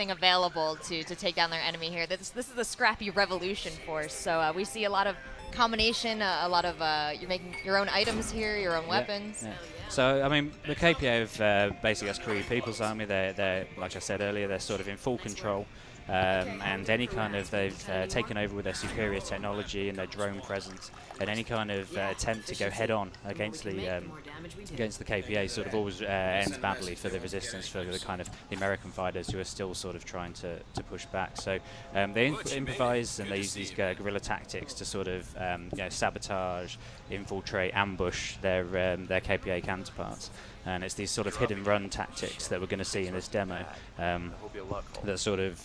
available to take down their enemy here. This is the scrappy revolution force. So we see a lot of combination, a lot of you're making your own items here, your own weapons. Yeah. So I mean, the KPA have basically us Korean People's Army. They're like I said earlier, they're sort of in full control. And any kind of they've taken over with their superior technology and their drone presence, and any kind of attempt to go head on against the KPA sort of always ends badly for the resistance, for the kind of the American fighters who are still sort of trying to push back. So they improvise and they use these guerrilla tactics to sort of sabotage, infiltrate, ambush their KPA counterparts. And it's these sort of hit and run tactics that we're going to see in this demo. That sort of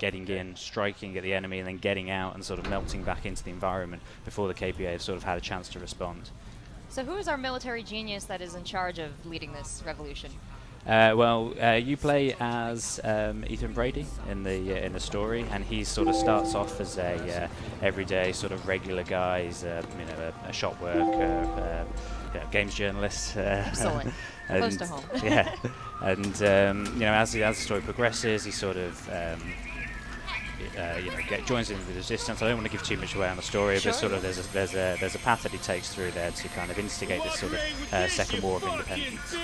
getting in, striking at the enemy, and then getting out and sort of melting back into the environment before the KPA have sort of had a chance to respond. So who is our military genius that is in charge of leading this revolution? You play as Ethan Brady in the story, and he sort of starts off as a everyday sort of regular guy. He's a shop worker, games journalist. Excellent. Close to home. Yeah, and as the story progresses, he sort of joins in with the resistance. I don't want to give too much away on the story, Sure. but sort of there's a path that he takes through there to kind of instigate this sort of second war of independence.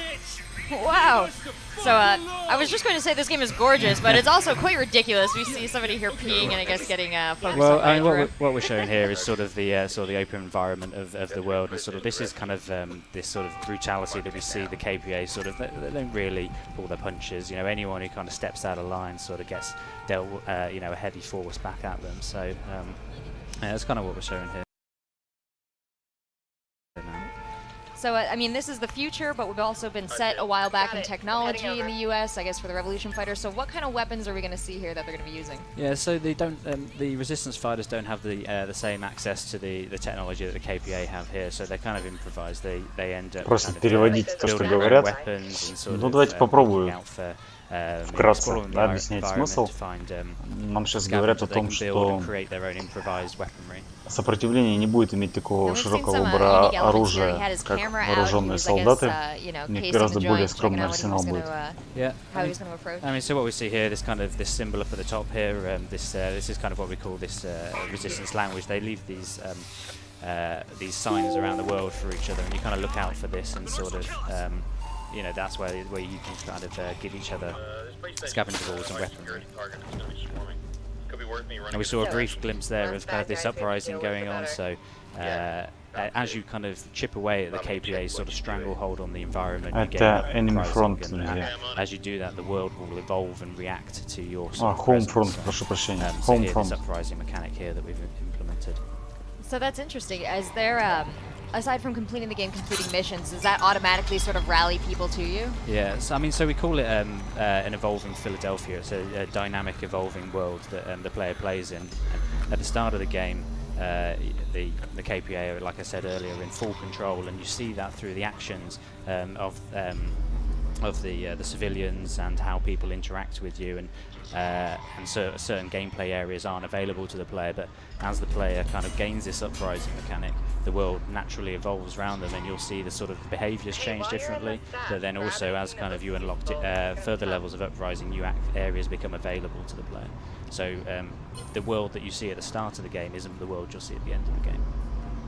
Wow. So I was just going to say this game is gorgeous, but it's also quite ridiculous. We see somebody here peeing and I guess getting focused well, on what we're showing here is sort of the open environment of the world, and sort of this is kind of this sort of brutality that we see the KPA sort of they don't really pull their punches. Anyone who kind of steps out of line sort of gets dealt a heavy force back at them. So that's kind of what we're showing here. So, I mean, this is the future, but we've also been set a while back in technology in the U.S., I guess, for the Revolution fighters. So what kind of weapons are we going to see here that they're going to be using? Yeah, so they don't. The Resistance fighters don't have the same access to the technology that the KPA have here, so they kind of improvise. They end up Просто kind of, переводить то, что building говорят. weapons and sort Ну, of, давайте попробую looking out for, вкратце exploring the объяснять смысл. environment to find, Нам сейчас говорят о scavenge that they том, can build and что create their own improvised weaponry. сопротивление не будет иметь такого We've seen широкого some выбора unique elements here. He had оружия, his как camera out. He вооруженные was, I guess, солдаты. У casing них the гораздо более joint, checking скромный out what he арсенал was будет. Yeah. how he was going to approach. I mean, so what we see here, this symbol up at the top here, this is kind of what we call this resistance language. They leave these signs around the world for each other, and you kind of look out for this and sort of, that's where you can kind of give each other scavenger balls and weaponry. And we saw a brief glimpse there of kind of this uprising going on. So as you kind of chip away at the KPA's sort of stranglehold on the environment, you get Это Enemy uprising, Front. and as you do that, the world will evolve and react to your sort of Homefront, presence. прошу прощения. So here, this Homefront. uprising mechanic here that we've implemented. So that's interesting. Is there, aside from completing the game, completing missions, does that automatically sort of rally people to you? Yeah, so we call it an evolving Philadelphia. It's a dynamic, evolving world that the player plays in. And at the start of the game, the KPA are, like I said earlier, in full control, and you see that through the actions of the civilians and how people interact with you, and certain gameplay areas aren't available to the player. But as the player kind of gains this uprising mechanic, the world naturally evolves around them, and you'll see the sort of behaviours change differently. But then also, as kind of you unlock further levels of uprising, new areas become available to the player. So the world that you see at the start of the game isn't the world you'll see at the end of the game.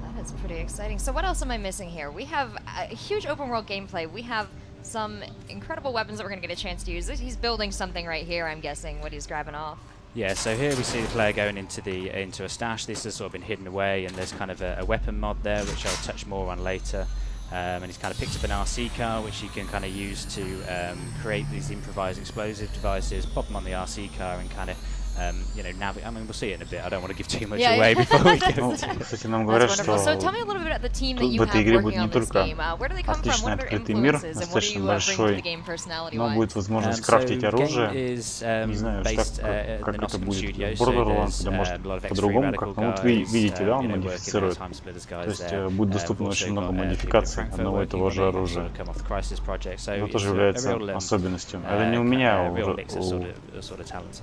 That is pretty exciting. So what else am I missing here? We have a huge open world gameplay. We have some incredible weapons that we're going to get a chance to use. He's building something right here, I'm guessing, what he's grabbing off. Yeah, so here we see the player going into a stash. This has sort of been hidden away, and there's kind of a weapon mod there, which I'll touch more on later. And he's kind of picked up an RC car, which he can kind of use to create these improvised explosive devices, pop them on the RC car, and kind of navigate. I mean, we'll see it in a bit. I don't want to give too much away before we go. Кстати, нам говорят, что So tell me a little bit about the team that в you этой have игре working будет не on this только game. Where do they come from? What отличный are their открытый мир, influences? And what do достаточно you bring to the большой, game personality-wise? но будет возможность крафтить оружие. Не знаю, как это будет в Borderlands, или может по-другому, как. Ну вот вы видите, да, он модифицирует. То есть будет доступно очень много модификаций одного и того же оружия. Это тоже является особенностью. Это не у меня,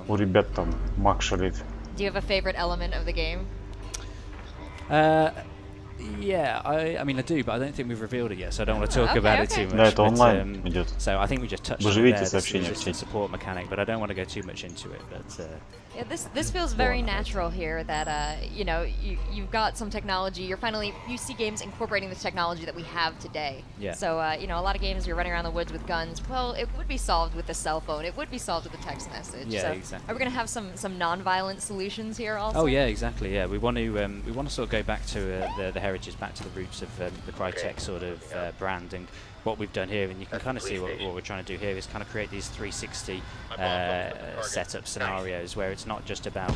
у ребят там маг шалит. Do you have a favorite element of the game? Yeah, I mean I do, but I don't think we've revealed it yet, so I don't want to talk about it too much. Да, это онлайн идет. So I think we just touched Вы on же there, видите this сообщения в resistant чате. support mechanic, but I don't want to go too much into it. But yeah, this feels very natural here. That you know, you've got some technology. You see games incorporating the technology that we have today. Yeah. So you know, a lot of games you're running around the woods with guns. Well, it would be solved with a cell phone. It would be solved with a text message. Yeah, so exactly. Are we going to have some non-violent solutions here also? oh yeah, exactly. Yeah, we want to sort of go back to the heritage, back to the roots of the Crytek sort of brand, and what we've done here, and you can kind of see what we're trying to do here is kind of create these 360 setup scenarios where it's not just about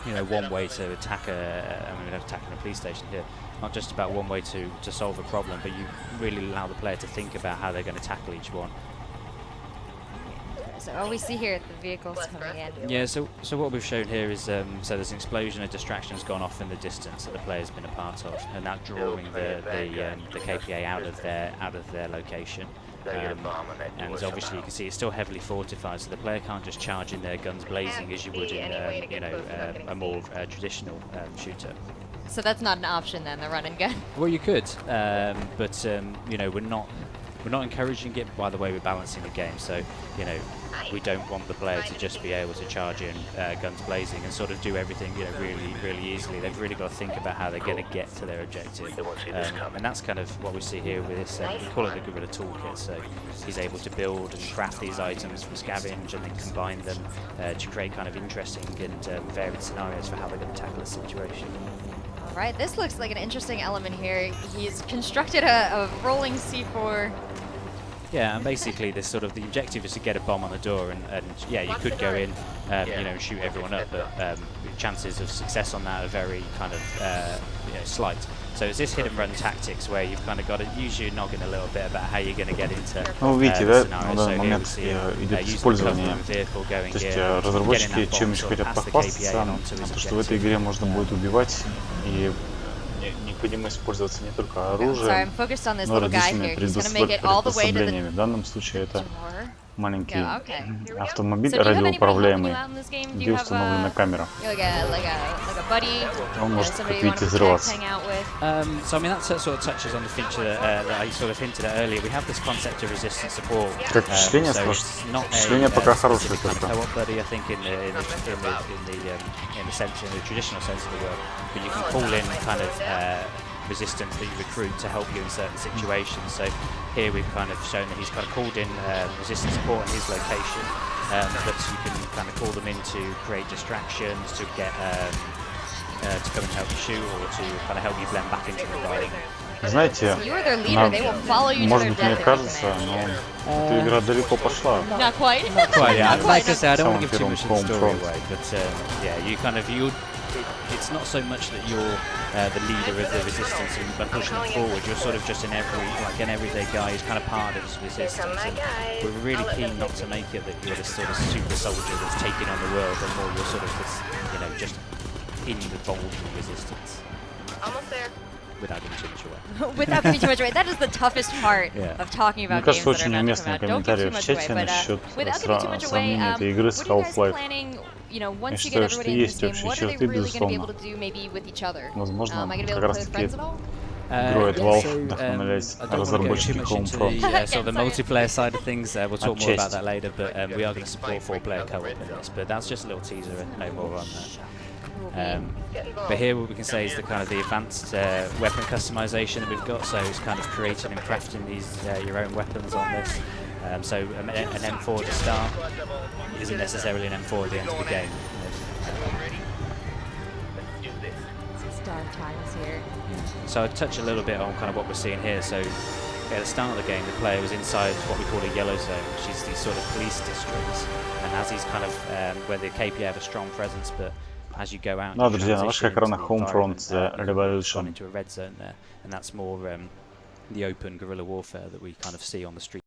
you know, one way to attack attacking a police station here, not just about one way to solve a problem, but you really allow the player to think about how they're going to tackle each one. So all we see here, the vehicles coming in. Yeah, so what we've shown here is so there's an explosion, a distraction's gone off in the distance that the player's been a part of, and that drawing the KPA out of their location. And obviously you can see it's still heavily fortified, so the player can't just charge in there guns blazing as you would in you know, a more traditional shooter. So that's not an option then, the run and gun. Well, you could, but you know, we're not encouraging it by the way we're balancing the game. So you know, we don't want the player to just be able to charge in guns blazing and sort of do everything, you know, really easily. They've really got to think about how they're going to get to their objective, and that's kind of what we see here with this. We call it the Guerrilla Toolkit. So he's able to build and craft these items from scavenge and then combine them to create kind of interesting and varied scenarios for how they're going to tackle a situation. All right, this looks like an interesting element here. He's constructed a rolling C4. Yeah, and basically this sort of the objective is to get a bomb on the door, and yeah, you could go in, you know, and shoot everyone up, but chances of success on that are very kind of you know, slight. So it's this hit and run tactics where you've kind of got to use your noggin a little bit about how you're going to get into Ну, видите, да, scenario. на данный момент идет использование. То есть разработчики чем еще хотят похвастаться, то что в этой игре можно будет убивать и необходимо использоваться не только оружием, но различными приспособлениями. В данном случае это маленький автомобиль радиоуправляемый, где установлена камера. Он может, как видите, взрываться. So I mean that sort of touches on the feature that I sort of hinted at earlier. We have this concept of resistance support. Как впечатление, впечатление пока хорошее только. I think in the traditional sense of the word, but you can call in kind of resistance that you recruit to help you in certain situations. So here we've kind of shown that he's kind of called in resistance support in his location, but you can kind of call them in to create distractions, to get to come and help you shoot, or to kind of help you blend back into the environment. Знаете, может быть, мне кажется, но эта игра далеко пошла. Not quite. Yeah, like I said, I don't want to give too much of the story away, but yeah, it's not so much that you're the leader of the resistance and by pushing them forward, you're sort of just an everyday guy who's kind of part of this resistance. And we're really keen not to make it that you're this sort of super soldier that's taking on the world, and more you're sort of this, you know, just involved in resistance. Almost there. Without giving too much away. Without giving too much away. That is the toughest part of talking about games that are about to come out. Don't give too much away, but without giving too much away, what are you guys planning, you know, once you get everybody in this game, what are they really going to be able to do maybe with each other? Am I going to be able to play with friends at all? Играет Valve, вдохновляясь разработчики Homefront. So the multiplayer side of things, we'll talk more about that later, but we are going to support 4-player co-op in this, but that's just a little teaser and no more on that. But here what we can say is the kind of the advanced weapon customization that we've got, so it's kind of creating and crafting these your own weapons on this. So an M4 to start isn't necessarily an M4 at the end of the game. Start times here. So I'll touch a little bit on kind of what we're seeing here. So at the start of the game, the player was inside what we call a yellow zone, which is these sort of police districts, and has these kind of where the KPA have a strong presence, but as you go out, друзья, на ваших экранах Homefront The Revolution. Into a red zone there, and that's more the open guerrilla warfare that we kind of see on the street.